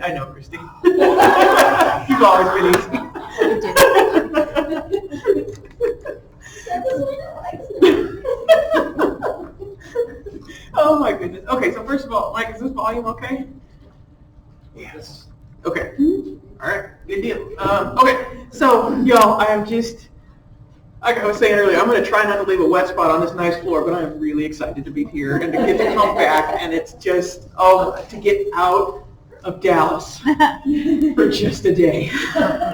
I know, Christine. You've always been easy. Oh my goodness. Okay, so first of all, Mike, is this volume okay? Yes. Okay. All right. Good deal. Okay. So, y'all, I am just, like I was saying earlier, I'm going to try not to leave a wet spot on this nice floor, but I'm really excited to be here and to get to come back. And it's just, to get out of Dallas for just a day.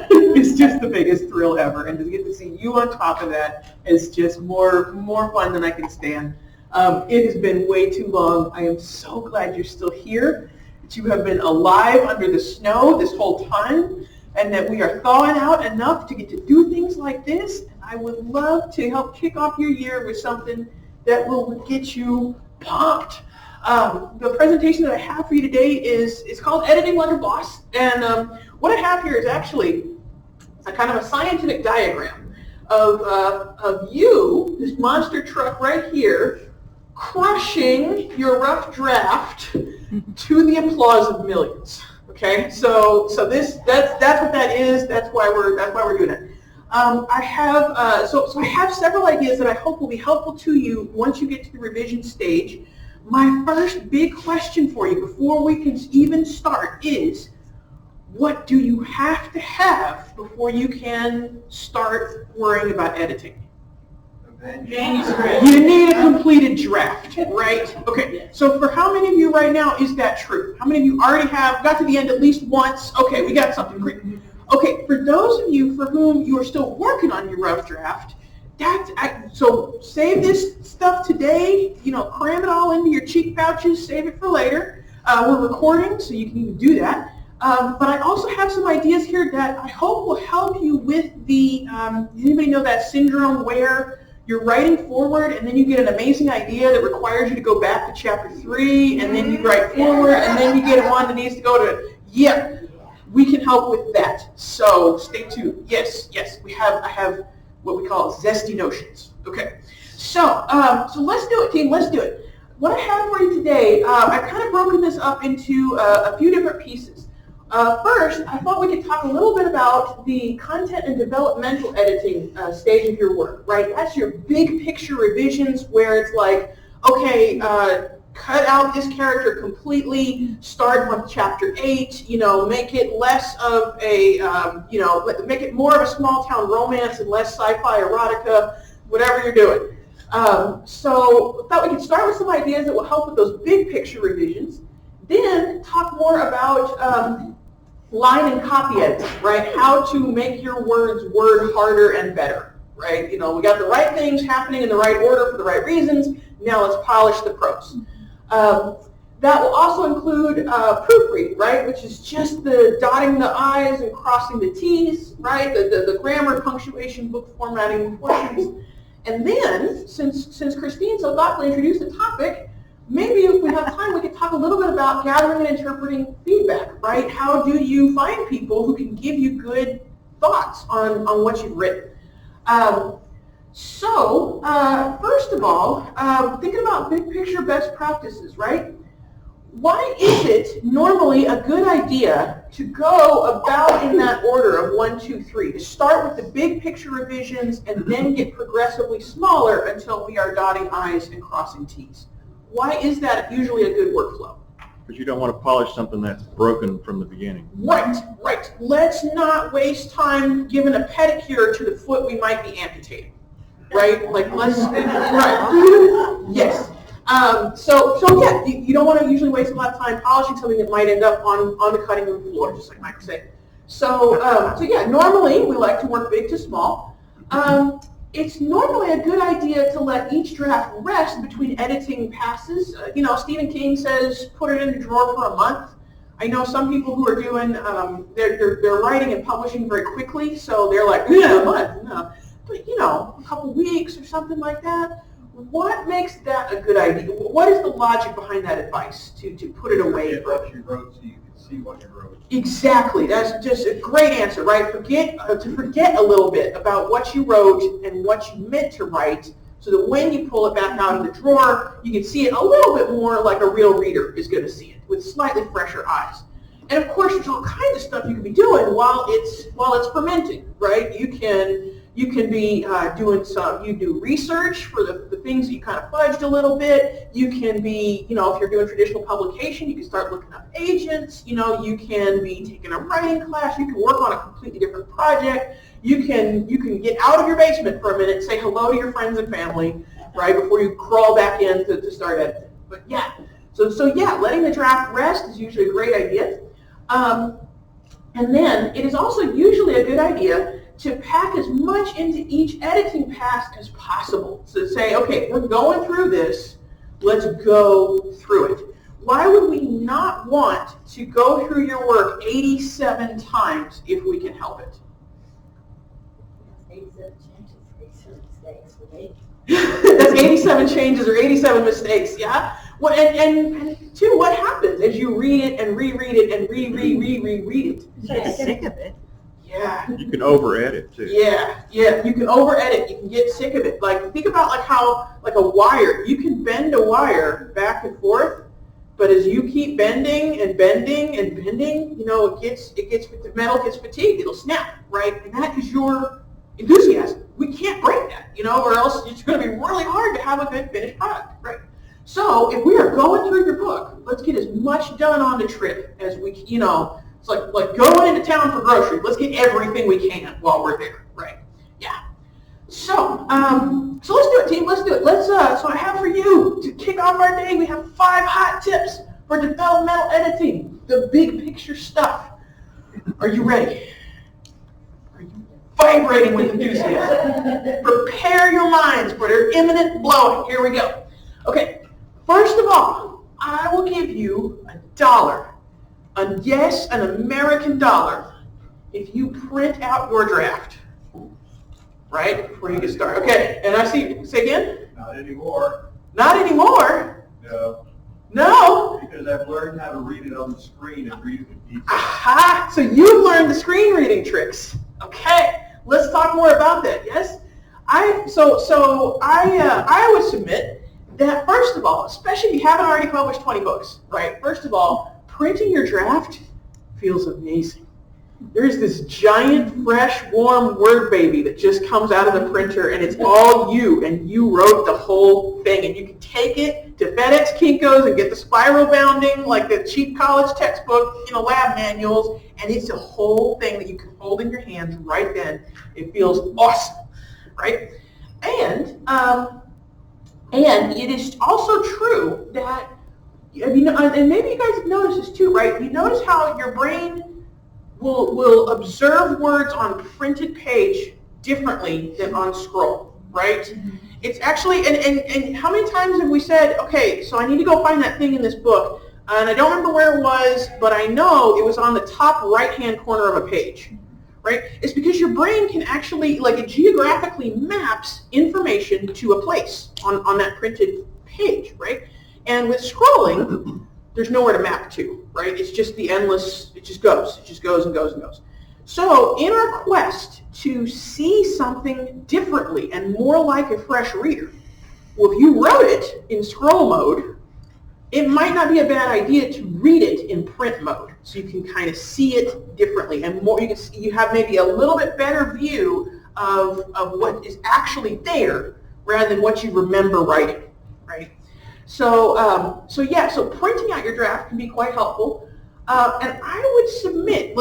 It's just the biggest thrill ever. And to get to see you on top of that is just more fun than I can stand. It has been way too long. I am so glad you're still here, that you have been alive under the snow this whole time, and that we are thawing out enough to get to do things like this. And I would love to help kick off your year with something that will get you pumped. The presentation that I have for you today is called Editing Like a Boss. And what I have here is actually a kind of a scientific diagram of you, this monster truck right here, crushing your rough draft to the applause of millions. Okay, so that's what that is. That's why we're doing it. I have several ideas that I hope will be helpful to you once you get to the revision stage. My first big question for you before we can even start is, what do you have to have before you can start worrying about editing? You need a completed draft, right? Okay, so for how many of you right now is that true? How many of you already got to the end at least once? Okay, we got something great. Okay, for those of you for whom you are still working on your rough draft, so save this stuff today, cram it all into your cheek pouches, save it for later. We're recording, so you can even do that. But I also have some ideas here that I hope will help you with the, does anybody know that syndrome where you're writing forward and then you get an amazing idea that requires you to go back to chapter 3, and then you write forward, and then you get one that needs to go to, we can help with that. So stay tuned. Yes, I have what we call zesty notions. Okay, so let's do it, team. Let's do it. What I have for you today, I've kind of broken this up into a few different pieces. First, I thought we could talk a little bit about the content and developmental editing stage of your work, right? That's your big picture revisions where it's like, okay, cut out this character completely, start with chapter 8, make it less of a, make it more of a small town romance and less sci-fi erotica, whatever you're doing. So I thought we could start with some ideas that will help with those big picture revisions, then talk more about line and copy editing, right? How to make your words word harder and better, right? We got the right things happening in the right order for the right reasons. Now let's polish the prose. That will also include proofreading, right? Which is just the dotting the I's and crossing the T's, right? The grammar, punctuation, book formatting portions. And then, since Christine so thoughtfully introduced the topic, maybe if we have time, we could talk a little bit about gathering and interpreting feedback, right? How do you find people who can give you good thoughts on what you've written? First of all, thinking about big picture best practices, right? Why is it normally a good idea to go about in that order of 1, 2, 3, to start with the big picture revisions and then get progressively smaller until we are dotting I's and crossing T's? Why is that usually a good workflow? Because you don't want to polish something that's broken from the beginning. Right. Let's not waste time giving a pedicure to the foot we might be amputating. Right? Yes. You don't want to usually waste a lot of time polishing something that might end up on the cutting room floor, just like Mike said. Normally we like to work big to small. It's normally a good idea to let each draft rest between editing passes. Stephen King says put it in the drawer for a month. I know some people who are doing, they're writing and publishing very quickly, so they're like, a month, no. But a couple weeks or something like that. What makes that a good idea? What is the logic behind that advice to put it away? What you wrote so you can see what you wrote. Exactly. That's just a great answer, right? Forget a little bit about what you wrote and what you meant to write, so that when you pull it back out of the drawer, you can see it a little bit more like a real reader is going to see it, with slightly fresher eyes. And of course, there's all kinds of stuff you can be doing while it's fermenting, right? You can be doing you do research for the things that you kind of fudged a little bit. You can be, if you're doing traditional publication, you can start looking up agents. You can be taking a writing class. You can work on a completely different project. You can get out of your basement for a minute, say hello to your friends and family, right, before you crawl back in to start editing. But yeah, so yeah, letting the draft rest is usually a great idea. And then it is also usually a good idea to pack as much into each editing pass as possible. So say, okay, we're going through this, let's go through it. Why would we not want to go through your work 87 times if we can help it? 87 changes, 87 mistakes for me. That's 87 changes or 87 mistakes, yeah? Well, and two, what happens as you read it and reread it and reread it? You get sick of it. Yeah. You can over-edit too. Yeah, you can over-edit. You can get sick of it. Like, think about how a wire, you can bend a wire back and forth, but as you keep bending and bending and bending, the metal gets fatigued. It'll snap, right? And that is your enthusiasm. We can't break that, or else it's going to be really hard to have a good finished product, right? So if we are going through your book, let's get as much done on the trip as we, it's like going into town for groceries. Let's get everything we can while we're there, right? Yeah. So, so let's do it, team. Let's do it. So I have for you to kick off our day. We have 5 hot tips for developmental editing, the big picture stuff. Are you ready? Are you vibrating with enthusiasm? Prepare your minds for their imminent blowing. Here we go. Okay. First of all, I will give you $1. An American dollar, if you print out your draft, right, before you get started. Okay, and I see, say again? Not anymore. Not anymore? No. No? Because I've learned how to read it on the screen and read it in detail. Aha, so you've learned the screen reading tricks. Okay, let's talk more about that, yes? I would submit that, first of all, especially if you haven't already published 20 books, right? First of all, printing your draft feels amazing. There's this giant, fresh, warm word baby that just comes out of the printer, and it's all you, and you wrote the whole thing. And you can take it to FedEx Kinko's and get the spiral bounding, like the cheap college textbook, lab manuals, and it's a whole thing that you can hold in your hands right then. It feels awesome, right? And it is also true that, and maybe you guys have noticed this too, right? You notice how your brain will observe words on printed page differently than on scroll, right? Mm-hmm. It's actually, and how many times have we said, okay, so I need to go find that thing in this book, and I don't remember where it was, but I know it was on the top right-hand corner of a page. Right? It's because your brain can actually, it geographically maps information to a place on that printed page, right? And with scrolling, there's nowhere to map to, right? It's just the endless, it just goes and goes and goes. So in our quest to see something differently and more like a fresh reader, well, if you wrote it in scroll mode, it might not be a bad idea to read it in print mode, so you can kind of see it differently and more. You have maybe a little bit better view of what is actually there rather than what you remember writing, right? So so printing out your draft can be quite helpful. And I would submit,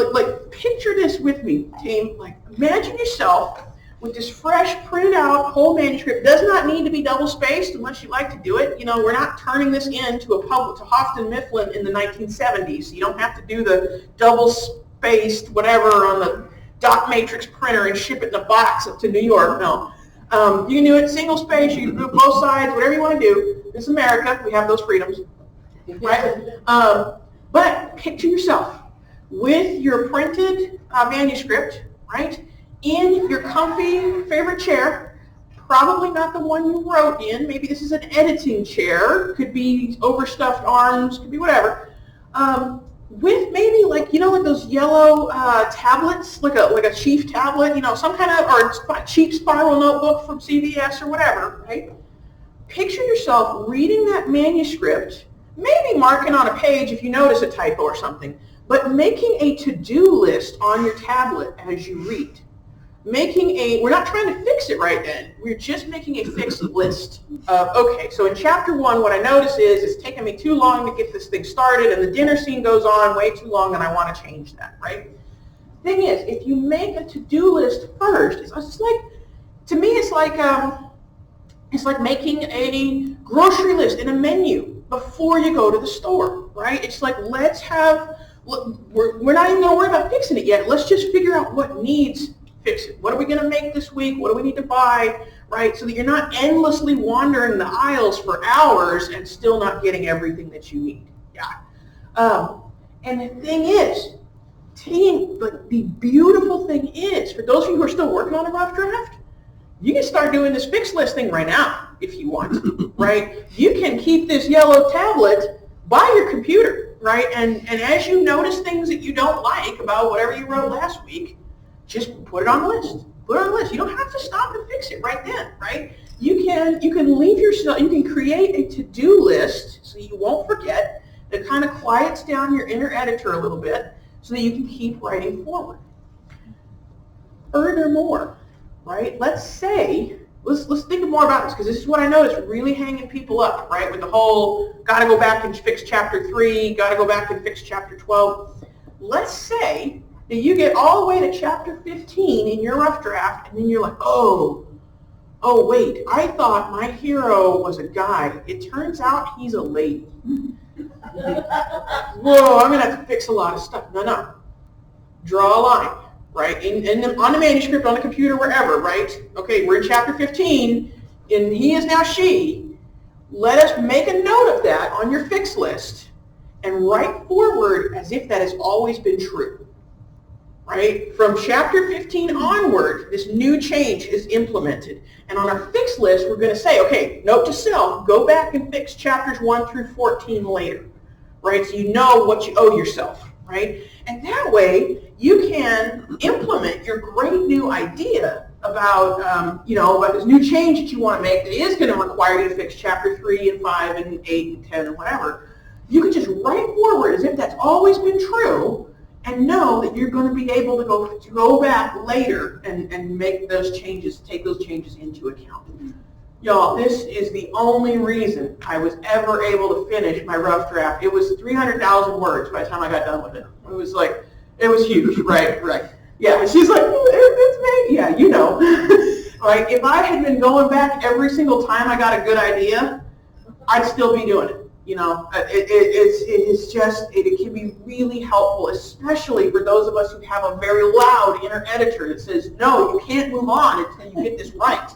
picture this with me, team. Imagine yourself with this fresh, printed out whole manuscript. Does not need to be double spaced unless you like to do it. We're not turning this into to Houghton Mifflin in the 1970s. So you don't have to do the double spaced whatever on the dot matrix printer and ship it in a box up to New York. No. You can do it single space, you can do it both sides, whatever you want to do. It's America, we have those freedoms, right? But picture yourself with your printed manuscript, right? In your comfy favorite chair, probably not the one you wrote in. Maybe this is an editing chair. Could be overstuffed arms. Could be whatever. With maybe like those yellow tablets, like a Chief tablet, some kind of or cheap spiral notebook from CVS or whatever, right? Picture yourself reading that manuscript, maybe marking on a page if you notice a typo or something, But making a to-do list on your tablet as you read, we're not trying to fix it right then. We're just making a fixed list of, okay, so in chapter 1, what I notice is it's taking me too long to get this thing started, and the dinner scene goes on way too long, and I want to change that, right? Thing is, if you make a to-do list first, it's like, to me, it's like making a grocery list and a menu before you go to the store, right? It's like, we're not even going to worry about fixing it yet. Let's just figure out what needs fixing. What are we going to make this week? What do we need to buy, right? So that you're not endlessly wandering the aisles for hours and still not getting everything that you need. Yeah. And the thing is, the beautiful thing is, for those of you who are still working on a rough draft, you can start doing this fixed list thing right now if you want, right? You can keep this yellow tablet by your computer, right? And as you notice things that you don't like about whatever you wrote last week, just put it on the list. Put it on the list. You don't have to stop and fix it right then, right? You can leave yourself, you can create a to-do list so you won't forget. That kind of quiets down your inner editor a little bit so that you can keep writing forward. Furthermore, right, let's think more about this, because this is what I noticed really hanging people up, right, with the whole got to go back and fix chapter 3, got to go back and fix chapter 12. Let's say that you get all the way to chapter 15 in your rough draft, and then you're like, oh wait, I thought my hero was a guy. It turns out he's a lady. Whoa, I'm going to have to fix a lot of stuff. No. Draw a line, right? On the manuscript, on the computer, wherever, right? Okay, we're in chapter 15, and he is now she. Let us make a note of that on your fix list and write forward as if that has always been true, right? From chapter 15 onward, this new change is implemented. And on our fix list, we're going to say, okay, note to self, go back and fix chapters 1 through 14 later, right? So you know what you owe yourself, right? And that way, you can implement your great new idea about, about this new change that you want to make that is going to require you to fix chapter 3 and 5 and 8 and 10 and whatever. You can just write forward as if that's always been true and know that you're going to be able to go back later and make those changes, take those changes into account. Y'all, this is the only reason I was ever able to finish my rough draft. It was 300,000 words by the time I got done with it. It was huge, right. Yeah, and she's like, it's me. Yeah, you know. Like, if I had been going back every single time I got a good idea, I'd still be doing it. You know, it can be really helpful, especially for those of us who have a very loud inner editor that says, no, you can't move on until you get this right.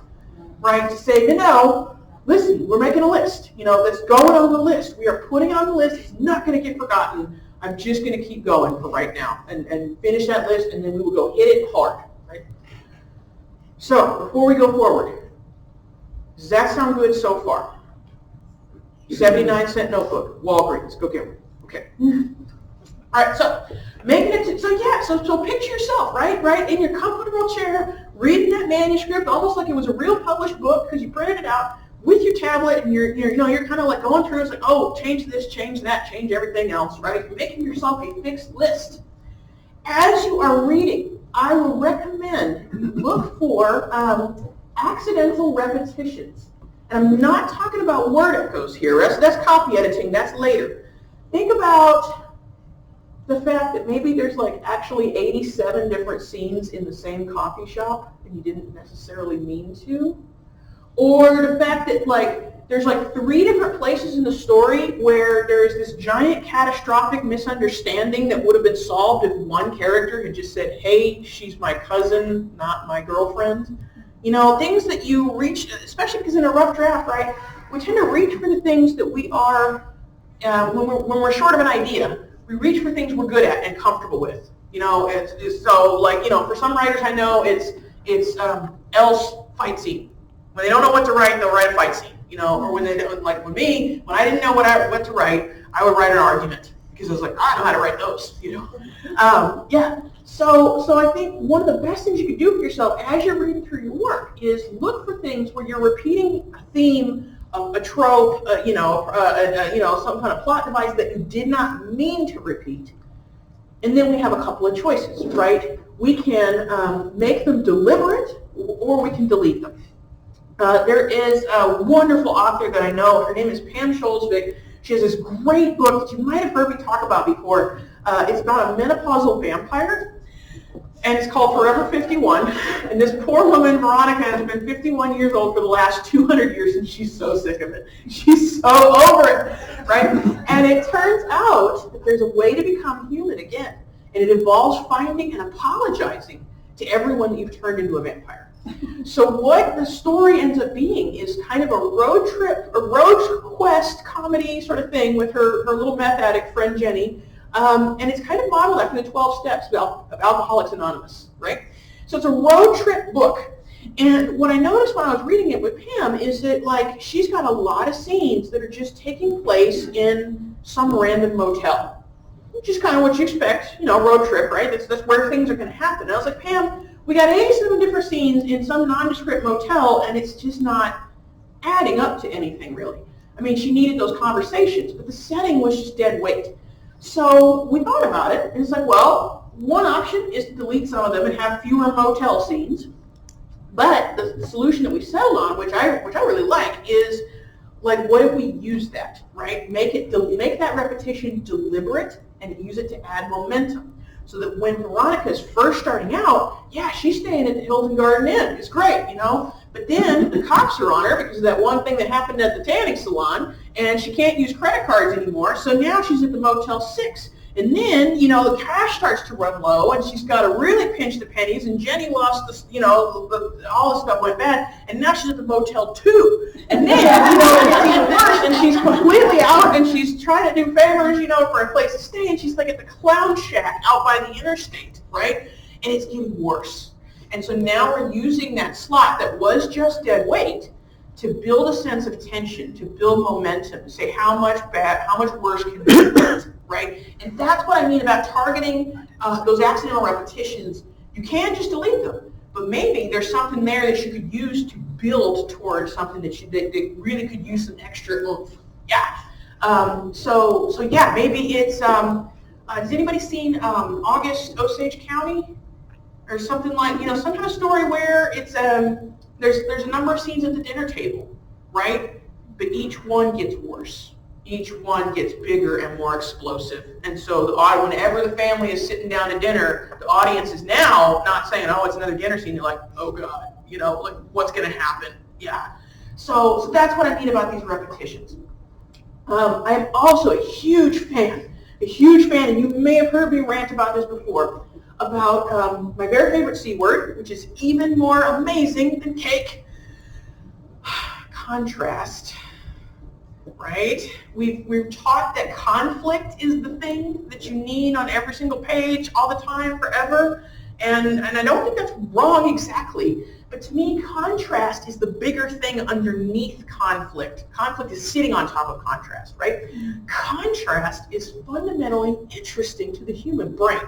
Right? To say, no, listen, we're making a list. That's going on the list. We are putting it on the list. It's not going to get forgotten. I'm just going to keep going for right now and finish that list, and then we will go hit it hard. Right? So, before we go forward, does that sound good so far? 79-cent notebook, Walgreens, go get one. Okay. All right, so making it, so picture yourself, right, in your comfortable chair, reading that manuscript, almost like it was a real published book because you printed it out with your tablet, and you're kind of like going through. It's like, oh, change this, change that, change everything else, right? Making yourself a fixed list. As you are reading, I will recommend you look for accidental repetitions. And I'm not talking about word echoes here. That's copy editing. That's later. Think about the fact that maybe there's like actually 87 different scenes in the same coffee shop and you didn't necessarily mean to. Or the fact that there's 3 different places in the story where there's this giant catastrophic misunderstanding that would have been solved if one character had just said, hey, she's my cousin, not my girlfriend. Things that you reach, especially because in a rough draft, right, we tend to reach for the things that we are, when we're short of an idea, we reach for things we're good at and comfortable with. For some writers I know it's else fight scene. When they don't know what to write, they'll write a fight scene. Or when they don't, like with me, when I didn't know what to write, I would write an argument because I was like, I know how to write those. So I think one of the best things you could do for yourself as you're reading through your work is look for things where you're repeating a theme, a trope, some kind of plot device that you did not mean to repeat, And then we have a couple of choices, right? We can make them deliberate, or we can delete them. There is a wonderful author that I know. Her name is Pam Scholzvig. She has this great book that you might have heard me talk about before. It's about a menopausal vampire, and it's called Forever 51. And this poor woman, Veronica, has been 51 years old for the last 200 years, and she's so sick of it. She's so over it, right? And it turns out that there's a way to become human again, and it involves finding and apologizing to everyone that you've turned into a vampire. So what the story ends up being is kind of a road trip, a road quest comedy sort of thing with her little meth addict friend Jenny. And it's kind of modeled after the 12 steps of Alcoholics Anonymous, right? So it's a road trip book. And what I noticed when I was reading it with Pam is that, like, she's got a lot of scenes that are just taking place in some random motel, which is kind of what you expect, road trip, right? That's where things are going to happen. And I was like, Pam, we got 87 different scenes in some nondescript motel, and it's just not adding up to anything, really. I mean, she needed those conversations, but the setting was just dead weight. So we thought about it, and it's like, well, one option is to delete some of them and have fewer motel scenes. But the solution that we settled on, which I really like, is, like, what if we use that, right? Make that repetition deliberate and use it to add momentum. So that when Veronica's first starting out, yeah, she's staying at the Hilton Garden Inn. It's great, But then the cops are on her because of that one thing that happened at the tanning salon, and she can't use credit cards anymore. So now she's at the Motel 6. And then, the cash starts to run low, and she's got to really pinch the pennies, and Jenny lost all the stuff went bad, and now she's at the Motel 2. And then, it's even worse, and she's completely out, and she's trying to do favors, for a place to stay, and she's like at the Clown Shack out by the interstate, right? And it's getting worse. And so now we're using that slot that was just dead weight to build a sense of tension, to build momentum, to say how much worse can it get, right? And that's what I mean about targeting those accidental repetitions. You can just delete them, but maybe there's something there that you could use to build towards something that really could use some extra oomph. Yeah. So yeah, maybe it's. Has anybody seen August Osage County, or something like some kind of story where it's there's a number of scenes at the dinner table, right? But each one gets worse. Each one gets bigger and more explosive. And so whenever the family is sitting down to dinner, the audience is now not saying, oh, it's another dinner scene. They're like, oh, God, like, what's going to happen? Yeah. So that's what I mean about these repetitions. I'm also a huge fan, and you may have heard me rant about this before, about my very favorite C word, which is even more amazing than cake, contrast, right? We're taught that conflict is the thing that you need on every single page, all the time, forever, and I don't think that's wrong exactly, but to me, contrast is the bigger thing underneath conflict. Conflict is sitting on top of contrast, right? Contrast is fundamentally interesting to the human brain.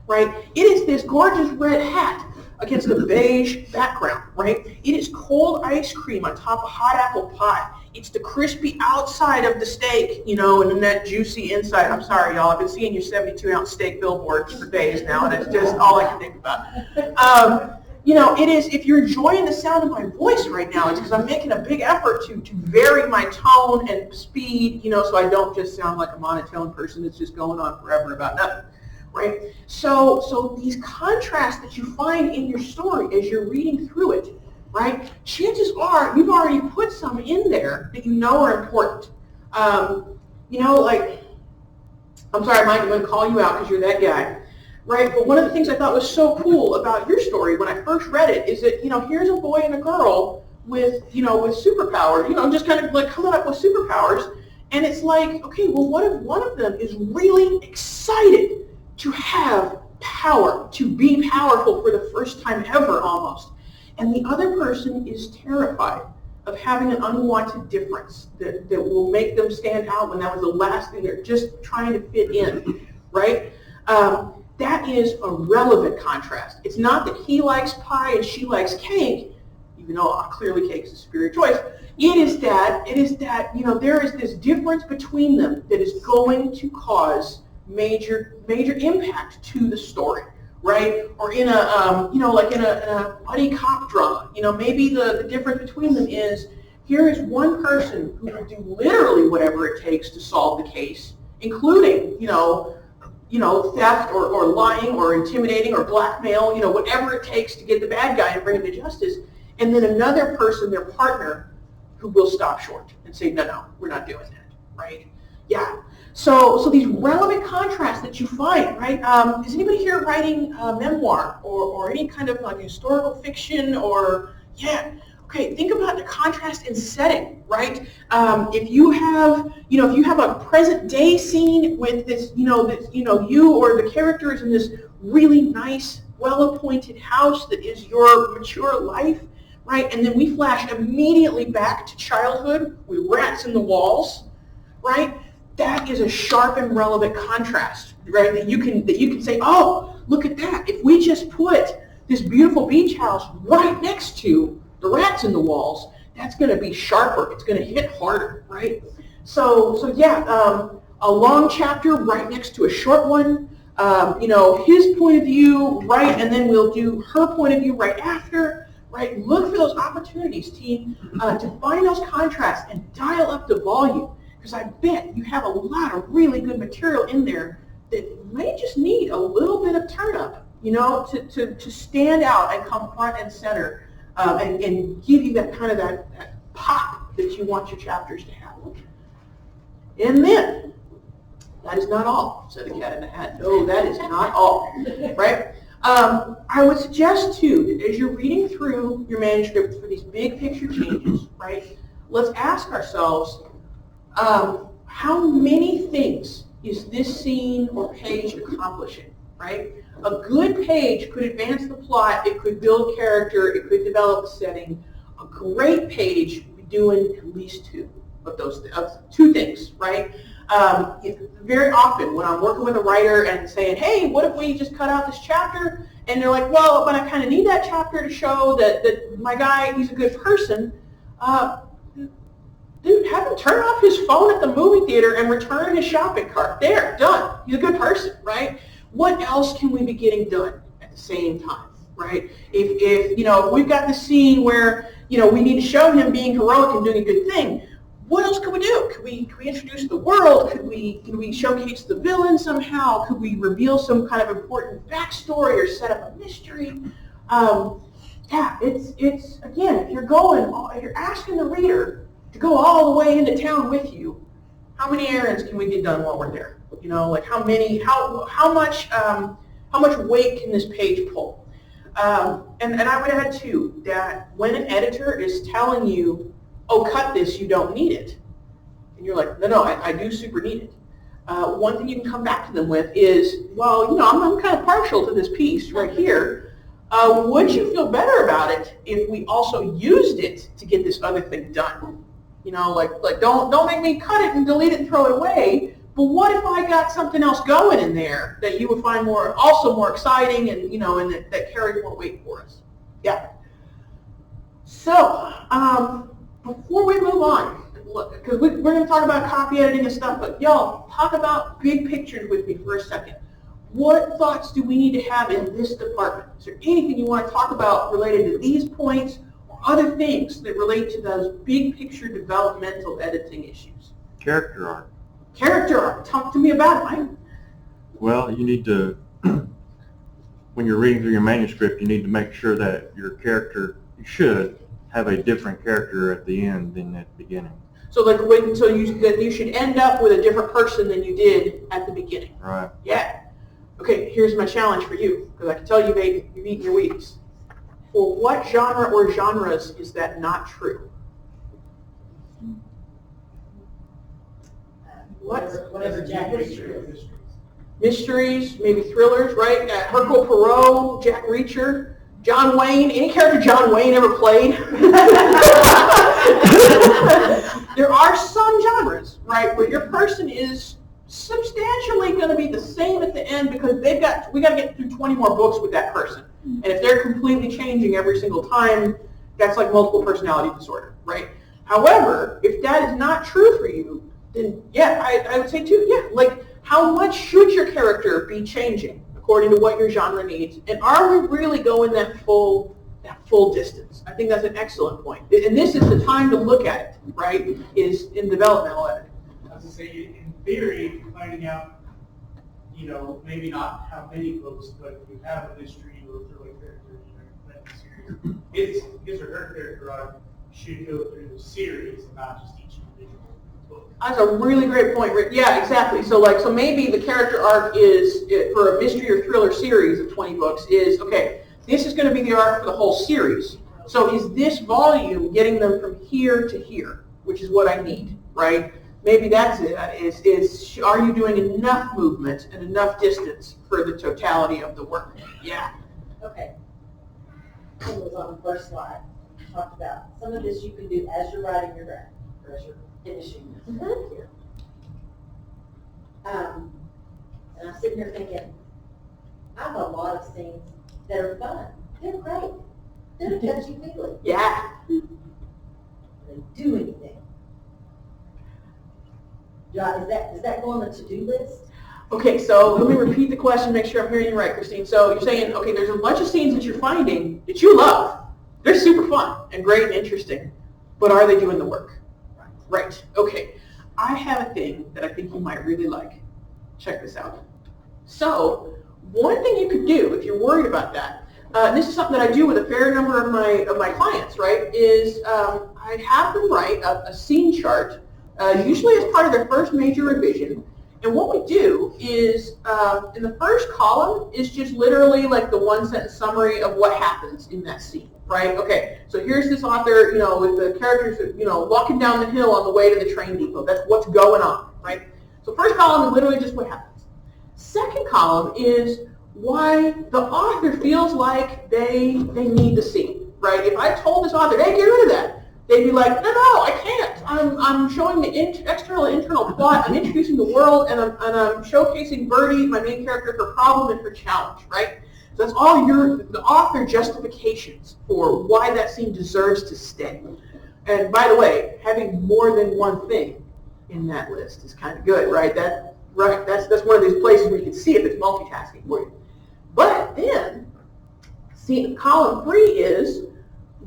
Right? It is this gorgeous red hat against a beige background, right? It is cold ice cream on top of hot apple pie. It's the crispy outside of the steak, and then that juicy inside. I'm sorry, y'all. I've been seeing your 72-ounce steak billboards for days now, and it's just all I can think about. It is, if you're enjoying the sound of my voice right now, it's because I'm making a big effort to vary my tone and speed, so I don't just sound like a monotone person that's just going on forever about nothing. Right? So these contrasts that you find in your story as you're reading through it, right? Chances are you've already put some in there that are important. Like, I'm sorry, Mike, I'm going to call you out because you're that guy, right? But one of the things I thought was so cool about your story when I first read it is that, here's a boy and a girl with superpowers, just kind of like coming up with superpowers. And it's like, okay, well, what if one of them is really excited to have power, to be powerful for the first time ever almost. And the other person is terrified of having an unwanted difference that will make them stand out when that was the last thing they're just trying to fit in, right? That is a relevant contrast. It's not that he likes pie and she likes cake, even though clearly cake is a superior choice. It is that, there is this difference between them that is going to cause major impact to the story, right? Or in a like in a buddy cop drama, maybe the difference between them is here is one person who will do literally whatever it takes to solve the case, including theft or lying or intimidating or blackmail, whatever it takes to get the bad guy and bring him to justice, and then another person, their partner, who will stop short and say, no, we're not doing that, right? Yeah. So these relevant contrasts that you find, right? Is anybody here writing a memoir or any kind of like historical fiction or, yeah. Okay, think about the contrast in setting, right? If you have a present day scene with this, you or the characters in this really nice, well-appointed house that is your mature life, right? And then we flash immediately back to childhood with rats in the walls, right? That is a sharp and relevant contrast, right? That you can say, oh, look at that. If we just put this beautiful beach house right next to the rats in the walls, that's going to be sharper. It's going to hit harder, right? So yeah, a long chapter right next to a short one. His point of view, right, and then we'll do her point of view right after, right? Look for those opportunities, team, to find those contrasts and dial up the volume, because I bet you have a lot of really good material in there that may just need a little bit of turn up, to stand out and come front and center. And give you that kind of that pop that you want your chapters to have. And then, that is not all, said the cat in the hat. No, that is not all, right? I would suggest, too, that as you're reading through your manuscript for these big picture changes, right, let's ask ourselves, how many things is this scene or page accomplishing, right? A good page could advance the plot, it could build character, it could develop a setting. A great page would be doing at least two of those two things, right? Very often when I'm working with a writer and saying, hey, what if we just cut out this chapter? And they're like, well, but I kind of need that chapter to show that my guy, he's a good person. Dude, have him turn off his phone at the movie theater and return his shopping cart. There, done. He's a good person, right? What else can we be getting done at the same time, right? If we've got the scene where, we need to show him being heroic and doing a good thing, what else could we do? Could we introduce the world? Could we showcase the villain somehow? Could we reveal some kind of important backstory or set up a mystery? It's again, if you're asking the reader to go all the way into town with you, how many errands can we get done while we're there? Like how much weight can this page pull? And I would add too that when an editor is telling you, oh, cut this, you don't need it, and you're like, no, I do super need it. One thing you can come back to them with is, well, I'm kind of partial to this piece right here. Would you feel better about it if we also used it to get this other thing done? Like don't make me cut it and delete it and throw it away. But what if I got something else going in there that you would find also more exciting and and that carried more weight for us? Yeah. So before we move on, look, because we're going to talk about copy editing and stuff, but y'all talk about big pictures with me for a second. What thoughts do we need to have in this department? Is there anything you want to talk about related to these points or other things that relate to those big picture developmental editing issues? Character art. Character art. Talk to me about it, Mike. Well, you need to, when you're reading through your manuscript, you need to make sure that your character, you should have a different character at the end than at the beginning. So you should end up with a different person than you did at the beginning. Right. Yeah. Okay, here's my challenge for you, because I can tell you've eaten your Wheaties. For what genre or genres is that not true? Whatever Jack Reacher. Mysteries, maybe thrillers, right? Hercule Poirot, Jack Reacher, John Wayne. Any character John Wayne ever played? There are some genres, right, where your person is substantially going to be the same at the end because we got to get through 20 more books with that person. And if they're completely changing every single time, that's like multiple personality disorder, right? However, if that is not true for you, then yeah, I would say too, yeah, like How much should your character be changing according to what your genre needs? And are we really going that full distance? I think that's an excellent point. And this is the time to look at it, right, is in developmental editing. I was going to say, in theory, finding out, maybe not how many books, but if you have a mystery or thriller character in your series, his or her character arc should go through the series and not just each individual book. That's a really great point, Rick. Yeah, exactly. So maybe the character arc is, for a mystery or thriller series of 20 books, is, okay, this is going to be the arc for the whole series. So is this volume getting them from here to here, which is what I need, right? Maybe that's it. Are you doing enough movement and enough distance for the totality of the work? Yeah. Okay. It was on the first slide. We talked about some of this you can do as you're writing your draft, or as you're finishing this here. And I'm sitting here thinking, I have a lot of scenes that are fun. They're great. They're touchy-feely. Yeah. They do anything. Does that go on the to-do list? Okay, so let me repeat the question, make sure I'm hearing you right, Christine. So you're saying, okay, there's a bunch of scenes that you're finding that you love. They're super fun and great and interesting, but are they doing the work? Right. Okay. I have a thing that I think you might really like. Check this out. So one thing you could do if you're worried about that, and this is something that I do with a fair number of my clients, right, is I have them write a scene chart, usually as part of their first major revision. And what we do is, in the first column is just literally like the one-sentence summary of what happens in that scene, right? Okay, so here's this author, with the characters, walking down the hill on the way to the train depot. That's what's going on, right? So first column is literally just what happens. Second column is why the author feels like they need the scene, right? If I told this author, hey, get rid of that, they'd be like, no, I can't. I'm showing the external and internal plot. I'm introducing the world, and I'm showcasing Birdie, my main character, her problem and her challenge, right? So that's all the author justifications for why that scene deserves to stay. And by the way, having more than one thing in that list is kind of good, right? That's one of these places where you can see if it's multitasking for you. But then, see, column 3 is,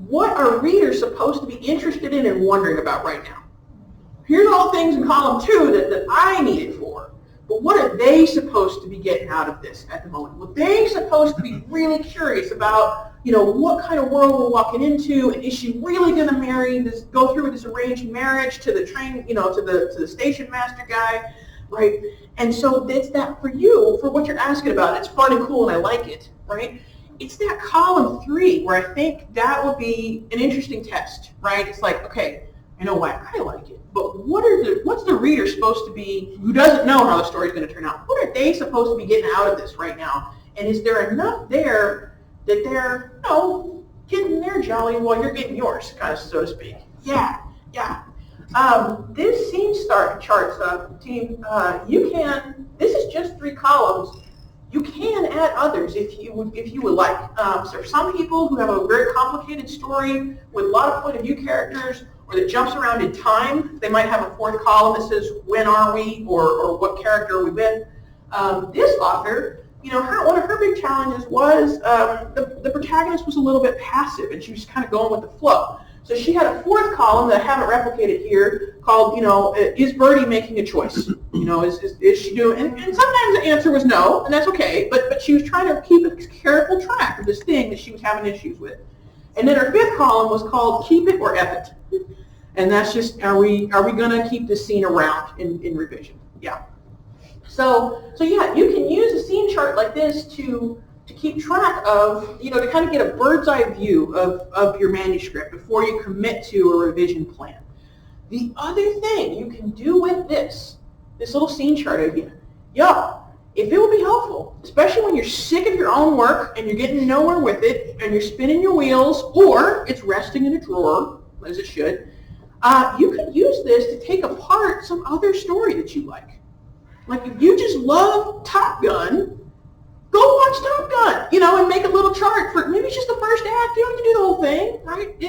what are readers supposed to be interested in and wondering about right now? Here's all things in column 2 that I need it for. But what are they supposed to be getting out of this at the moment? Well, they're supposed to be really curious about, what kind of world we're walking into, and is she really going to go through with this arranged marriage to the train, to the station master guy, right? And so it's that for you, for what you're asking about. It's fun and cool, and I like it, right? It's that column 3 where I think that would be an interesting test, right? It's like, okay, I know why I like it, but what's the reader supposed to be, who doesn't know how the story's going to turn out? What are they supposed to be getting out of this right now? And is there enough there that they're, getting their jolly while you're getting yours, kind of, so to speak? Yeah. This scene charts, team, this is just 3 columns. You can add others if you would like. So for some people who have a very complicated story with a lot of point of view characters, or that jumps around in time, they might have a 4th column that says when are we, or what character are we with. This author, one of her big challenges was the protagonist was a little bit passive, and she was kind of going with the flow. So she had a 4th column that I haven't replicated here called, is Birdie making a choice? Is she doing, and sometimes the answer was no, and that's okay, but she was trying to keep a careful track of this thing that she was having issues with. And then her 5th column was called keep it or F it. And that's just, are we going to keep this scene around in revision? Yeah. So yeah, you can use a scene chart like this to keep track of, to kind of get a bird's eye view of your manuscript before you commit to a revision plan. The other thing you can do with this little scene chart idea, if it would be helpful, especially when you're sick of your own work and you're getting nowhere with it and you're spinning your wheels, or it's resting in a drawer, as it should, you could use this to take apart some other story that you like. Like if you just love Top Gun, go watch Top Gun, and make a little chart for, maybe it's just the first act, you don't have to do the whole thing, right?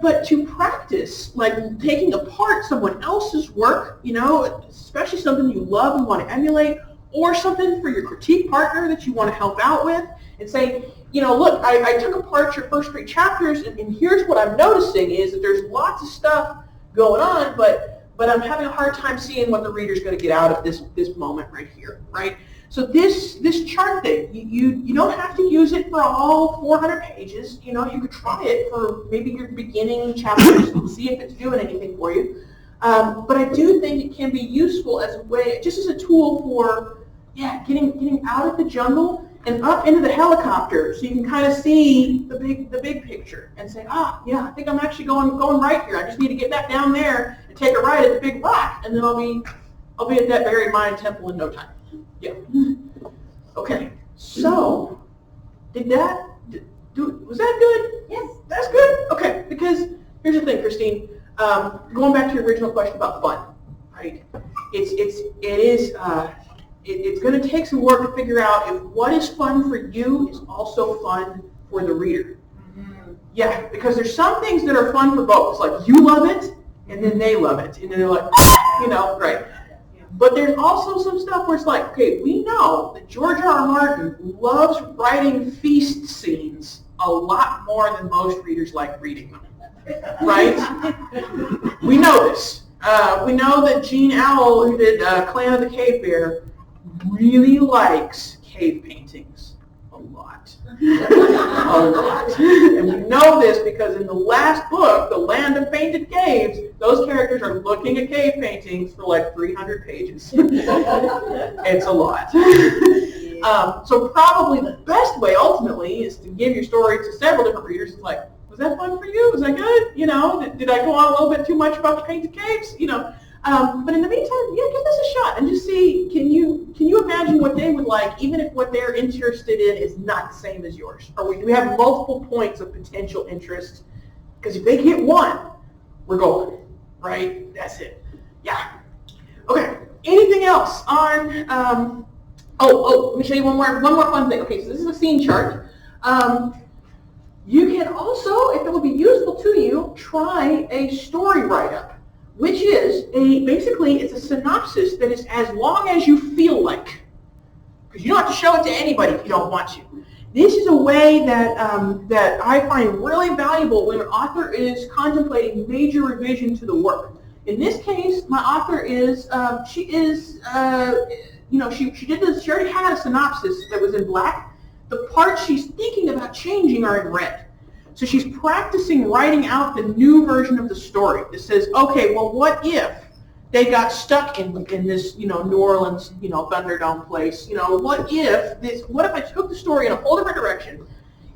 But to practice, like taking apart someone else's work, you know, especially something you love and want to emulate, or something for your critique partner that you want to help out with, and say, you know, look, I took apart your first 3 chapters, and here's what I'm noticing is that there's lots of stuff going on, but I'm having a hard time seeing what the reader's going to get out of this moment right here, right? So this chart thing, you don't have to use it for all 400 pages. You know, you could try it for maybe your beginning chapters and see if it's doing anything for you. But I do think it can be useful as a way, just as a tool for, getting out of the jungle and up into the helicopter, so you can kind of see the big picture and say, I think I'm actually going right here. I just need to get back down there and take a ride at the big rock, and then I'll be at that buried Mayan temple in no time. Yeah. Okay. So, was that good? Yes. That's good. Okay. Because here's the thing, Christine. Going back to your original question about fun, right? It's going to take some work to figure out if what is fun for you is also fun for the reader. Mm-hmm. Yeah, because there's some things that are fun for both. It's like you love it, and then they love it, and then they're like, you know, right? But there's also some stuff where it's like, okay, we know that George R.R. Martin loves writing feast scenes a lot more than most readers like reading them, right? We know this. We know that Gene Owl, who did Clan of the Cave Bear, really likes cave paintings a lot. A lot. And we know this because in the last book, The Land of Painted Caves, those characters are looking at cave paintings for like 300 pages. It's a lot. So probably the best way ultimately is to give your story to several different readers. It's like, was that fun for you? Was that good? You know, did I go on a little bit too much about the painted caves? You know, but in the meantime, give this a shot and just see, can you imagine what they would like, even if what they're interested in is not the same as yours? Or do we have multiple points of potential interest? Because if they hit one, we're golden, right? That's it. Yeah. Okay. Anything else on? Let me show you one more fun thing. Okay, so this is a scene chart. You can also, if it would be useful to you, try a story write-up, which is basically it's a synopsis that is as long as you feel like, because you don't have to show it to anybody if you don't want to. This is a way that that I find really valuable when an author is contemplating major revision to the work. In this case, my author is she did this. She already had a synopsis that was in black. The parts she's thinking about changing are in red. So she's practicing writing out the new version of the story that says, okay, well, what if they got stuck in this, New Orleans, Thunderdome place? What if I took the story in a whole different direction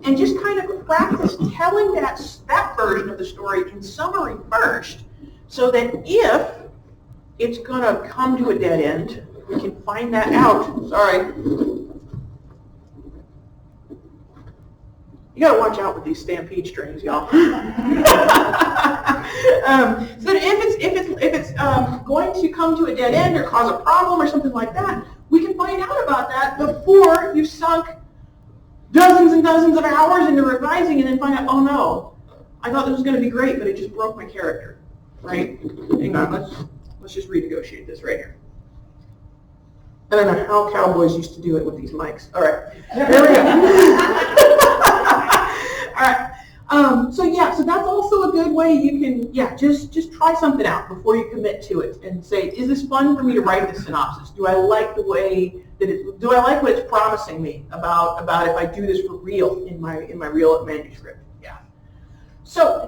and just kind of practice telling that version of the story in summary first, so that if it's going to come to a dead end, we can find that out. Sorry. You gotta watch out with these stampede strings, y'all. So that if it's going to come to a dead end or cause a problem or something like that, we can find out about that before you've sunk dozens and dozens of hours into revising, and then find out, oh no, I thought this was going to be great, but it just broke my character. Right? Hang on, let's just renegotiate this right here. I don't know how cowboys used to do it with these mics. All right, there we go. All right. So that's also a good way you can, just try something out before you commit to it and say, is this fun for me to write this synopsis? Do I like the way that do I like what it's promising me about if I do this for real in my real manuscript? Yeah. So,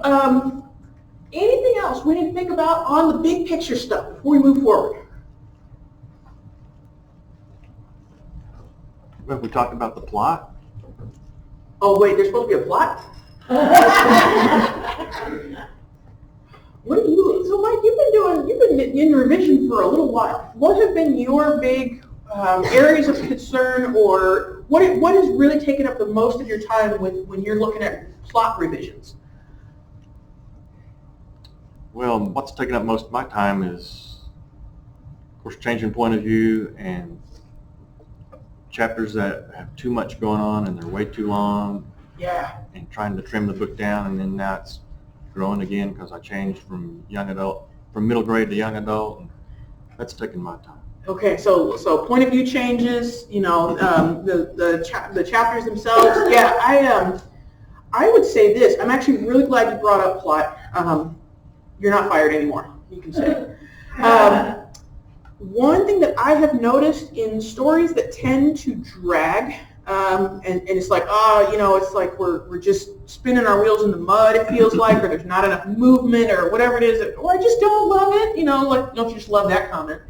anything else we need to think about on the big picture stuff before we move forward? Well, we talked about the plot. Oh wait, there's supposed to be a plot? So Mike, you've been in revision for a little while. What have been your big areas of concern, or what has really taken up the most of your time when you're looking at plot revisions? Well, what's taken up most of my time is, of course, changing point of view and chapters that have too much going on and they're way too long. Yeah. And trying to trim the book down, and then now it's growing again because I changed from middle grade to young adult, and that's taking my time. Okay, so point of view changes, the chapters themselves. Yeah, I would say this. I'm actually really glad you brought up plot. You're not fired anymore, you can say. One thing that I have noticed in stories that tend to drag, and it's like, it's like we're just spinning our wheels in the mud, it feels like, or there's not enough movement, or whatever it is, or I just don't love it, don't you just love that comment?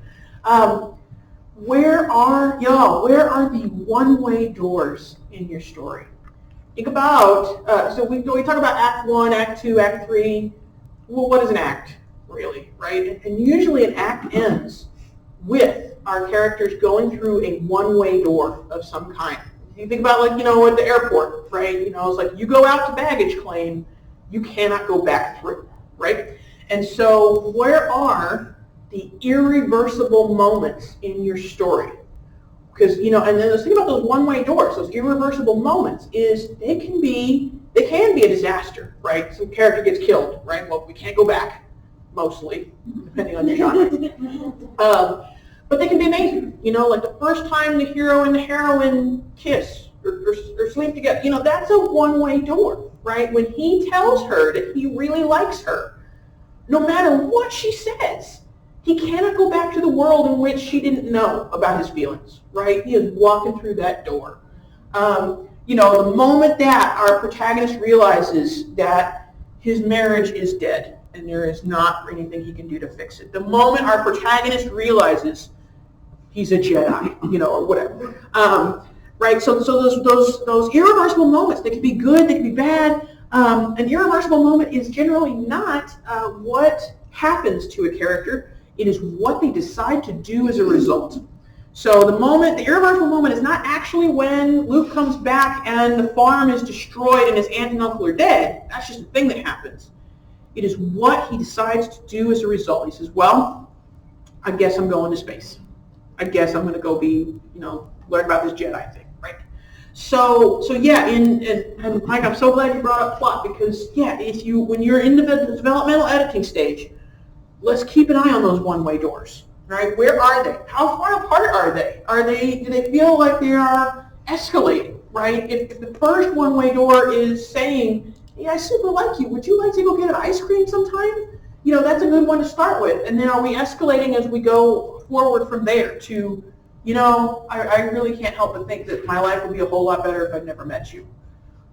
Where are the one-way doors in your story? Think about, so we talk about Act 1, Act 2, Act 3. Well, what is an act, really, right? And usually an act ends with our characters going through a one-way door of some kind. You think about, at the airport, right? It's like you go out to baggage claim, you cannot go back through, right? And so where are the irreversible moments in your story? Because, and then let's think about those one-way doors, those irreversible moments, is they can be a disaster, right? Some character gets killed, right? Well, we can't go back, mostly, depending on your genre. But they can be amazing, like the first time the hero and the heroine kiss or sleep together, that's a one-way door, right? When he tells her that he really likes her, no matter what she says, he cannot go back to the world in which she didn't know about his feelings, right? He is walking through that door. The moment that our protagonist realizes that his marriage is dead and there is not anything he can do to fix it, the moment our protagonist realizes he's a Jedi, or whatever, right? So those irreversible moments, they can be good, they can be bad. An irreversible moment is generally not what happens to a character. It is what they decide to do as a result. So the irreversible moment is not actually when Luke comes back and the farm is destroyed and his aunt and uncle are dead. That's just a thing that happens. It is what he decides to do as a result. He says, well, I guess I'm going to space. I guess I'm going to go be, learn about this Jedi thing, right? So yeah, and Mike, I'm so glad you brought up plot because, yeah, when you're in the developmental editing stage, let's keep an eye on those one-way doors, right? Where are they? How far apart are they? Do they feel like they are escalating, right? If the first one-way door is saying, hey, I super like you, would you like to go get an ice cream sometime? That's a good one to start with. And then are we escalating as we go forward from there to, I really can't help but think that my life would be a whole lot better if I'd never met you.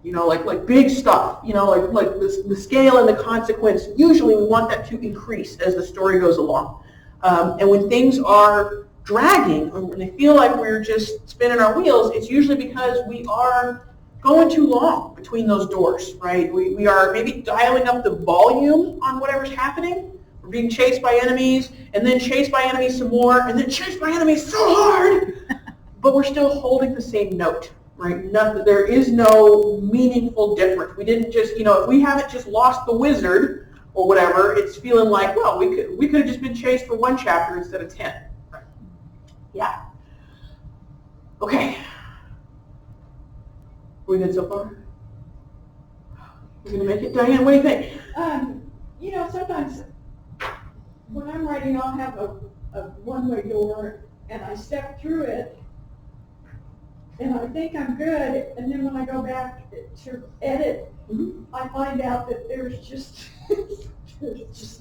Like big stuff, like the scale and the consequence, usually we want that to increase as the story goes along. And when things are dragging, or when they feel like we're just spinning our wheels, it's usually because we are going too long between those doors, right? We are maybe dialing up the volume on whatever's happening. We're being chased by enemies, and then chased by enemies some more, and then chased by enemies so hard, but we're still holding the same note. Right? There is no meaningful difference. We didn't just, if we haven't just lost the wizard or whatever, it's feeling like, well, we could have just been chased for one chapter instead of 10. Right? Yeah. Okay. We good so far? We're gonna make it, Diane. What do you think? Sometimes when I'm writing, I'll have a one-way door, and I step through it. And I think I'm good, and then when I go back to edit, I find out that there's just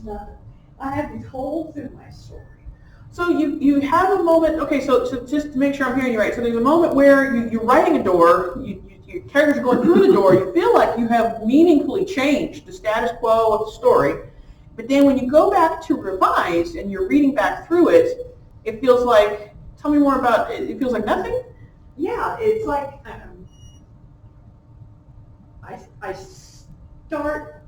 nothing. I have these holes in my story. So you have a moment, okay, so just to make sure I'm hearing you right, so there's a moment where you're writing a door, your characters are going through the door, you feel like you have meaningfully changed the status quo of the story, but then when you go back to revise and you're reading back through it, it feels like, tell me more about it, it feels like nothing? Yeah, it's like I start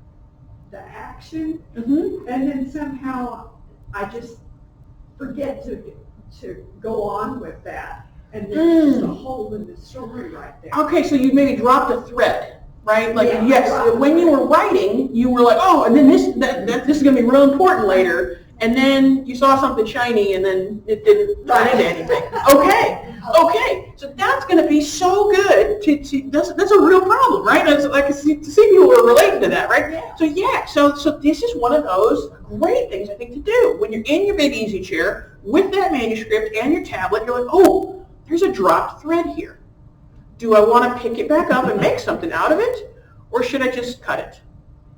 the action, and then somehow I just forget to go on with that, and there's just a hole in the story right there. Okay, so you maybe dropped a thread, right? Like Yeah, yes, when you were writing, you were like, oh, and then this is going to be real important later, and then you saw something shiny, and then it didn't turn into anything. Okay. So that's going to be so good. That's a real problem, right? That's like to see people are relating to that, right? Yeah. So this is one of those great things I think to do when you're in your big easy chair with that manuscript and your tablet. You're like, oh, there's a dropped thread here. Do I want to pick it back up and make something out of it, or should I just cut it?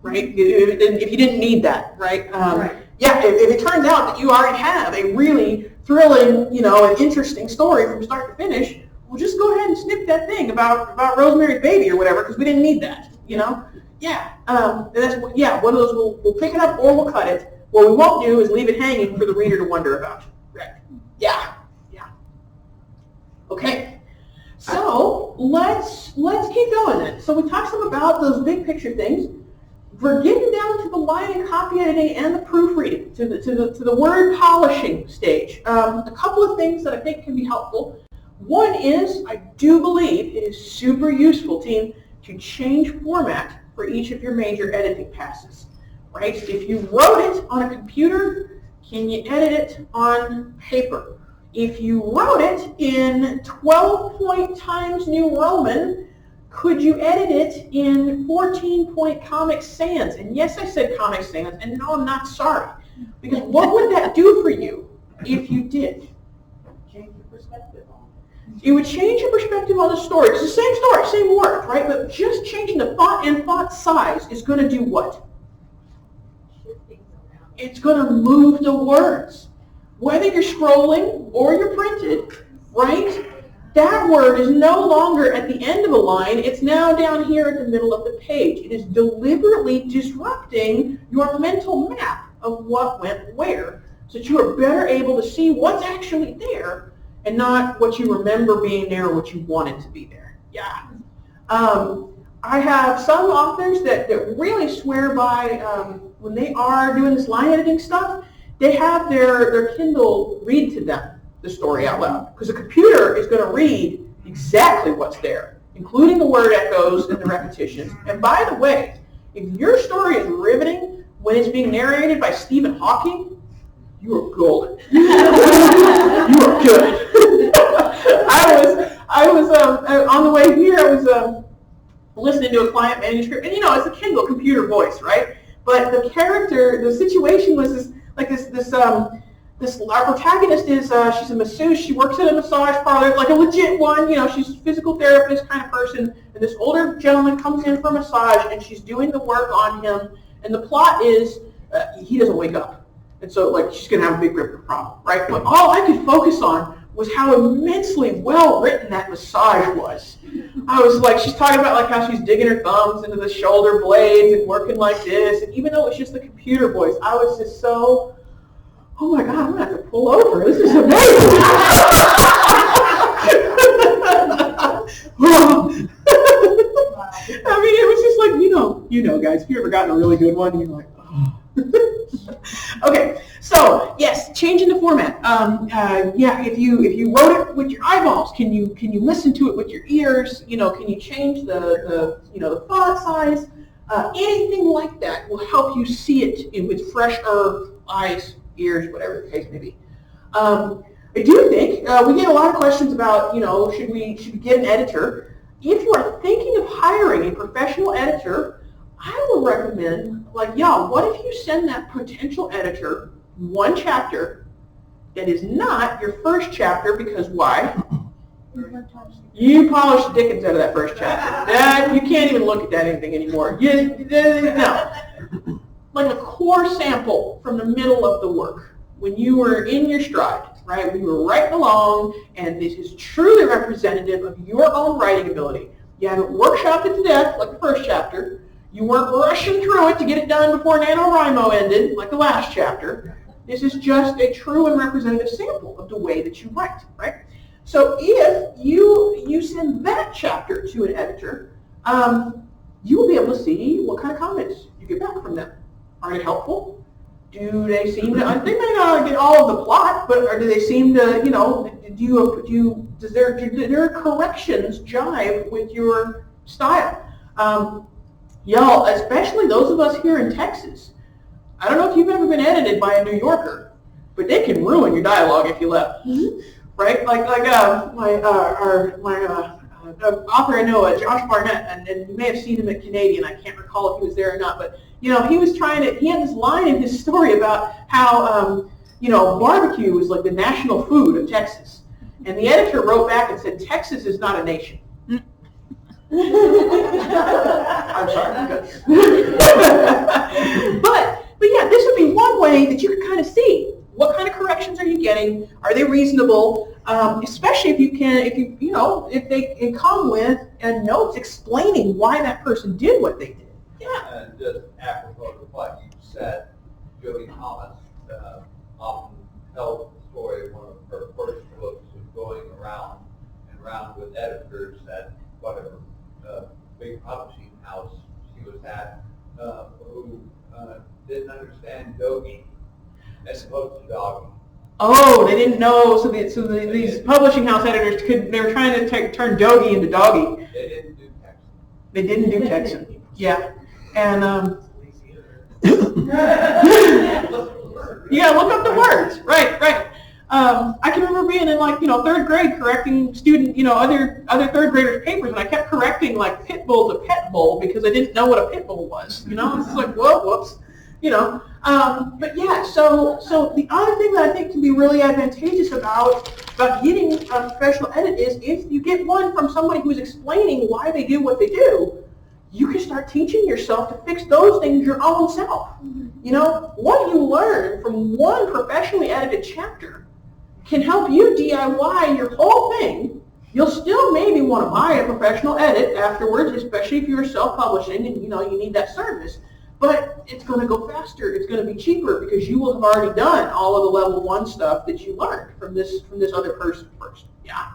Right? If you didn't need that, right? Right. Yeah. If it turns out that you already have a really thrilling, an interesting story from start to finish, we'll just go ahead and snip that thing about Rosemary's Baby or whatever, because we didn't need that, Yeah. One of those we'll pick it up or we'll cut it. What we won't do is leave it hanging for the reader to wonder about. Right. Yeah. Okay. So let's keep going then. So we talked some about those big picture things. We're getting down to the line and copy editing and the proofreading, to the word polishing stage. A couple of things that I think can be helpful. One is, I do believe it is super useful, team, to change format for each of your major editing passes. Right? If you wrote it on a computer, can you edit it on paper? If you wrote it in 12-point Times New Roman, could you edit it in 14-point Comic Sans? And yes, I said Comic Sans, and no, I'm not sorry. Because what would that do for you if you did? Change your perspective on it. It would change your perspective on the story. It's the same story, same word, right? But just changing the font and font size is going to do what? It's going to move the words. Whether you're scrolling or you're printed, right? That word is no longer at the end of a line. It's now down here at the middle of the page. It is deliberately disrupting your mental map of what went where, so that you are better able to see what's actually there and not what you remember being there or what you wanted to be there. Yeah. I have some authors that really swear by, when they are doing this line editing stuff, they have their Kindle read to them the story out loud, because the computer is going to read exactly what's there, including the word echoes and the repetitions. And by the way, if your story is riveting when it's being narrated by Stephen Hawking, you are golden. You are good. I was on the way here. I was listening to a client manuscript, and it's a Kindle computer voice, right? But the character, the situation was our protagonist is, she's a masseuse. She works at a massage parlor, like a legit one. She's a physical therapist kind of person. And this older gentleman comes in for a massage, and she's doing the work on him. And the plot is he doesn't wake up, and so she's gonna have a big grip problem, right? But all I could focus on was how immensely well written that massage was. I was like, she's talking about how she's digging her thumbs into the shoulder blades and working like this. And even though it was just the computer voice, I was just so, oh my God, I'm going to have to pull over. This is amazing. I mean, it was just like, guys, if you ever gotten a really good one, and you're like, oh. Okay, so yes, changing the format. If you wrote it with your eyeballs, can you listen to it with your ears? Can you change the font size? Anything like that will help you see it with fresher eyes, ears, whatever the case may be. I do think we get a lot of questions about, should we get an editor? If you are thinking of hiring a professional editor, I would recommend, what if you send that potential editor one chapter that is not your first chapter, because why? You polished the dickens out of that first chapter. You can't even look at that anything anymore. No. Like a core sample from the middle of the work, when you were in your stride, right? We were writing along, and this is truly representative of your own writing ability. You haven't workshopped it to death like the first chapter. You weren't rushing through it to get it done before NaNoWriMo ended, like the last chapter. This is just a true and representative sample of the way that you write, right? So if you send that chapter to an editor, you will be able to see what kind of comments you get back from them. Are they helpful? Do they seem to, they may not get all of the plot, but do they seem to, does their corrections jive with your style? Y'all, especially those of us here in Texas, I don't know if you've ever been edited by a New Yorker, but they can ruin your dialogue if you let them. right? Like my author I know, Josh Barnett, and you may have seen him at Canadian. I can't recall if he was there or not, but he was he had this line in his story about how barbecue was like the national food of Texas, and the editor wrote back and said Texas is not a nation. I'm sorry, I'm good. but yeah, this would be one way that you could kind of see what kind of corrections are you getting. Are they reasonable? Especially if they can come with notes explaining why that person did what they did. Yeah. And just apropos to what you said, Jody Thomas often tells the story of one of her first books of going around and around with editors at whatever big publishing house she was at, who didn't understand Dogi as opposed to Doggy. Oh, they didn't know. So these publishing house editors they were trying to turn Dogi into Doggy. They didn't do Texan. They didn't do Texan. Yeah, and yeah, look up the words. Right. I can remember being in third grade correcting other third graders' papers, and I kept correcting like pit bull to pet bull because I didn't know what a pit bull was. It's like, whoa, whoops. But yeah, so the other thing that I think can be really advantageous about getting a professional edit is if you get one from somebody who's explaining why they do what they do, you can start teaching yourself to fix those things your own self. What you learn from one professionally edited chapter can help you DIY your whole thing. You'll still maybe want to buy a professional edit afterwards, especially if you're self-publishing and you need that service. But it's going to go faster. It's going to be cheaper because you will have already done all of the level 1 stuff that you learned from this other person first. Yeah.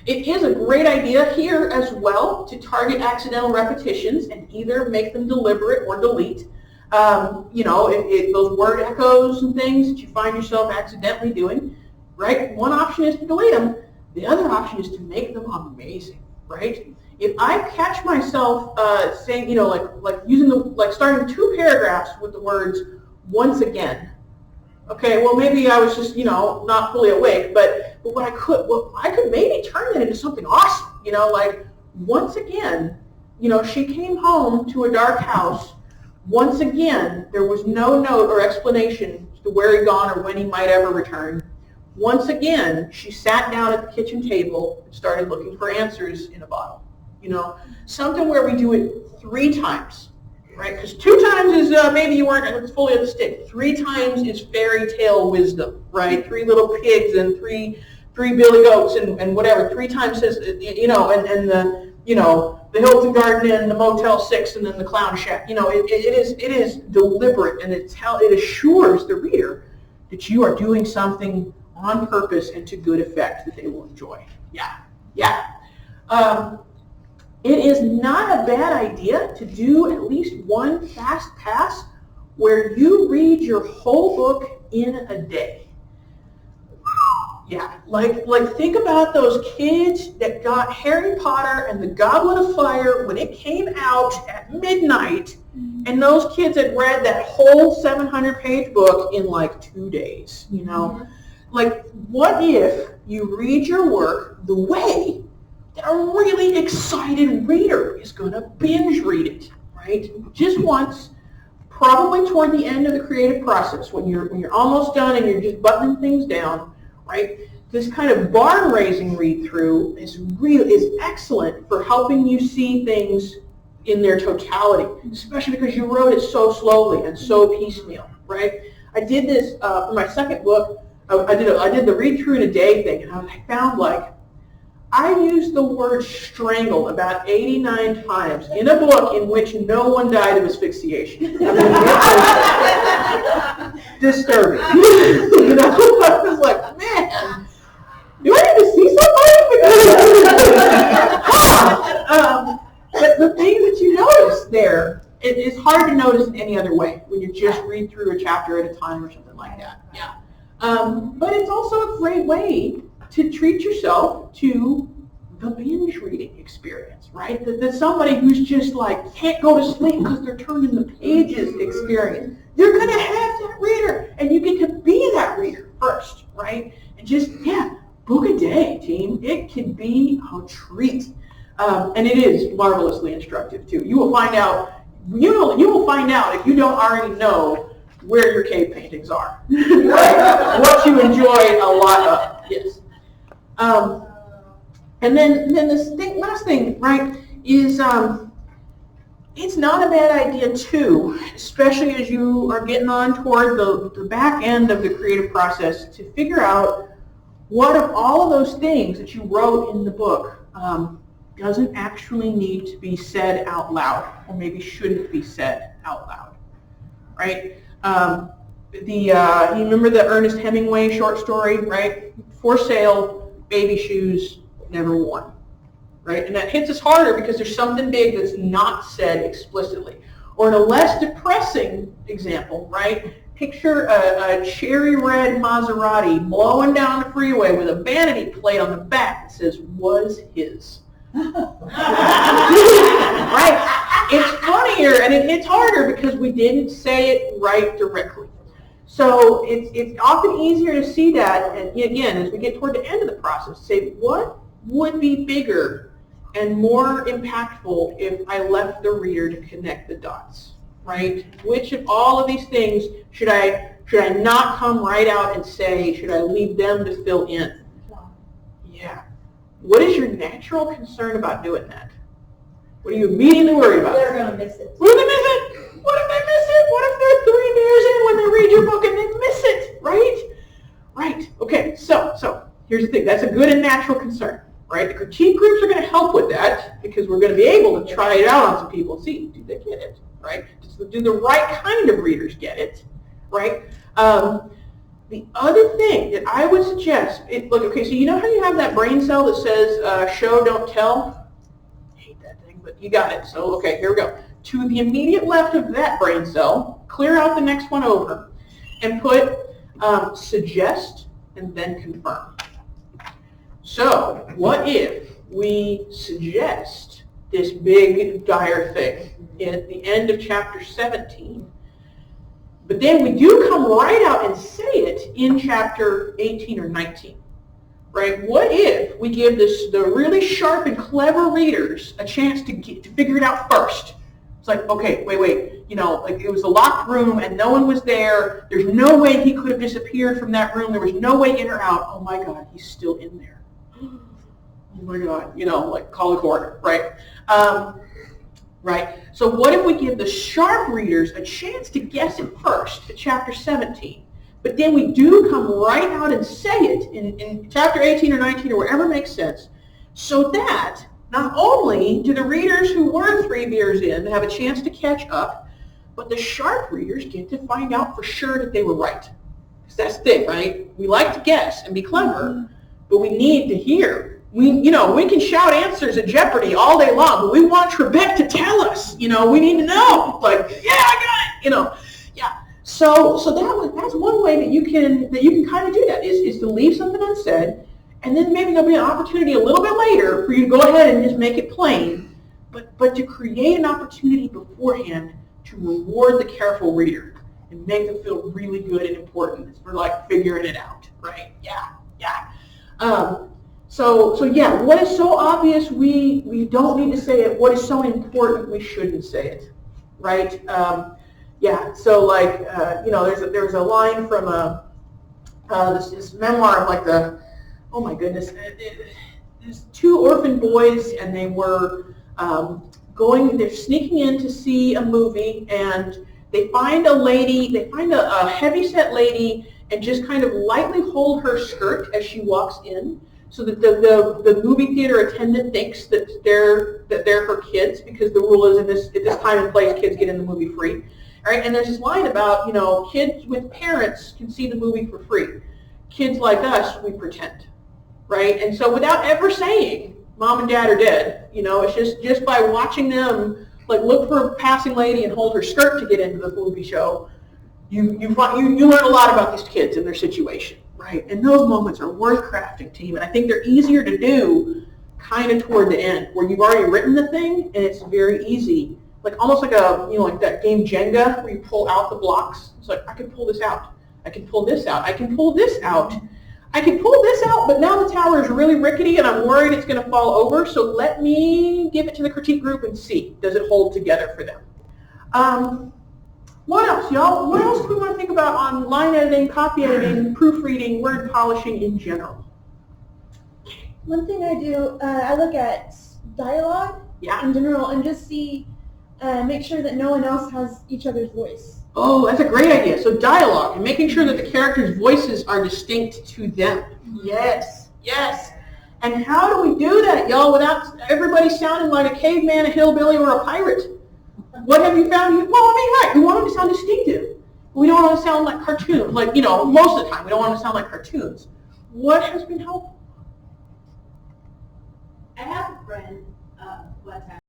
It is a great idea here as well to target accidental repetitions and either make them deliberate or delete. If those word echoes and things that you find yourself accidentally doing, right? One option is to delete them. The other option is to make them amazing, right? If I catch myself saying, starting 2 paragraphs with the words "once again," okay, well maybe I was just not fully awake, but I could maybe turn that into something awesome, like once again, she came home to a dark house. Once again, there was no note or explanation as to where he'd gone or when he might ever return. Once again, she sat down at the kitchen table and started looking for answers in a bottle. Something where we do it 3 times, right? Because 2 times is maybe you weren't fully at the stick. 3 times is fairy tale wisdom, right? 3 little pigs and three billy goats and whatever. 3 times says, and the Hilton Garden Inn, the Motel 6, and then the Clown Shack. It is deliberate, and it assures the reader that you are doing something on purpose and to good effect that they will enjoy. Yeah. It is not a bad idea to do at least one fast pass where you read your whole book in a day. Yeah, like think about those kids that got Harry Potter and the Goblet of Fire when it came out at midnight, and those kids had read that whole 700-page book in like 2 days, Like, what if you read your work the way that a really excited reader is going to binge read it, right? Just once, probably toward the end of the creative process, when you're almost done and you're just buttoning things down, right? This kind of barn-raising read-through is excellent for helping you see things in their totality, especially because you wrote it so slowly and so piecemeal, right? I did this for my second book. I did the read-through in a day thing, and I found I used the word strangle about 89 times in a book in which no one died of asphyxiation. I mean, it was disturbing. I was like, man, do I need to see somebody? But the things that you notice there, it's hard to notice in any other way when you just read through a chapter at a time or something like that. Yeah. But it's also a great way to treat yourself to the binge reading experience, right? That somebody who's just can't go to sleep because they're turning the pages experience. You're going to have that reader, and you get to be that reader first, right? just, yeah, book a day, team. It can be a treat. And it is marvelously instructive, too. You will find out, you will find out if you don't already know where your cave paintings are. Right? What you enjoy a lot of, yes. And then this last thing, right, is it's not a bad idea, too, especially as you are getting on toward the back end of the creative process, to figure out what of all of those things that you wrote in the book doesn't actually need to be said out loud, or maybe shouldn't be said out loud, right? You remember the Ernest Hemingway short story, right? For sale, baby shoes, never worn, right? And that hits us harder because there's something big that's not said explicitly. Or in a less depressing example, right? Picture a cherry red Maserati blowing down the freeway with a vanity plate on the back that says, "Was his." Right? It's funnier and it hits harder because we didn't say it right directly. So it's often easier to see that, and again, as we get toward the end of the process, say, what would be bigger and more impactful if I left the reader to connect the dots, right? Which of all of these things should I not come right out and say, should I leave them to fill in? Yeah. What is your natural concern about doing that? What do you immediately worry about? They're going to miss it. What if they miss it? What if they miss it? What if they're 3 beers in when they read your book and they miss it, right? Right. Okay, so here's the thing. That's a good and natural concern, right? The critique groups are going to help with that because we're going to be able to try it out on some people and see, do they get it, right? Do the right kind of readers get it, right? The other thing that I would suggest, okay, so you know how you have that brain cell that says show, don't tell? I hate that thing, but you got it. So, okay, here we go. To the immediate left of that brain cell, clear out the next one over, and put suggest and then confirm. So, what if we suggest this big, dire thing at the end of chapter 17, but then we do come right out and say it in chapter 18 or 19, right? What if we give the really sharp and clever readers a chance to figure it out first? It's like, okay, wait, like it was a locked room and no one was there. There's no way he could have disappeared from that room. There was no way in or out. Oh my God, he's still in there. Oh my God, like call a coroner, right? Right. So what if we give the sharp readers a chance to guess it first at chapter 17, but then we do come right out and say it in chapter 18 or 19 or wherever makes sense, so that not only do the readers who were 3 beers in have a chance to catch up, but the sharp readers get to find out for sure that they were right. Because that's the thing, right? We like to guess and be clever, but we need to hear. We can shout answers at Jeopardy all day long, but we want Trebek to tell us. We need to know. Like, yeah, I got it. Yeah. So that's one way that you can kind of do that is to leave something unsaid, and then maybe there'll be an opportunity a little bit later for you to go ahead and just make it plain, but to create an opportunity beforehand to reward the careful reader and make them feel really good and important for like figuring it out, right? Yeah. So yeah, what is so obvious we don't need to say it. What is so important we shouldn't say it, right? Yeah. So like there's a line from this memoir of like oh my goodness, there's 2 orphan boys and they were they're sneaking in to see a movie and they find a heavyset lady and just kind of lightly hold her skirt as she walks in, so that the movie theater attendant thinks that they're her kids, because the rule is at this time and place kids get in the movie free. All right, and there's this line about kids with parents can see the movie for free. Kids like us, we pretend, right? And so without ever saying mom and dad are dead, it's just by watching them like look for a passing lady and hold her skirt to get into the movie show, you learn a lot about these kids and their situation. Right, and those moments are worth crafting, team, and I think they're easier to do kind of toward the end, where you've already written the thing, and it's very easy, like almost like like that game Jenga, where you pull out the blocks. It's like, I can pull this out, I can pull this out, I can pull this out. I can pull this out, but now the tower is really rickety and I'm worried it's going to fall over, so let me give it to the critique group and see, does it hold together for them? What else, y'all? What else do we want to think about on line editing, copy editing, proofreading, word polishing in general? One thing I do, I look at dialogue Yeah. in general and just see, make sure that no one else has each other's voice. Oh, that's a great idea. So dialogue and making sure that the characters' voices are distinct to them. Yes, yes. And how do we do that, y'all, without everybody sounding like a caveman, a hillbilly, or a pirate? What have you found? Well, I mean, right, we want them to sound distinctive. We don't want to sound like cartoons. Like, you know, most of the time, we don't want them to sound like cartoons. What has been helpful? I have a friend, one time,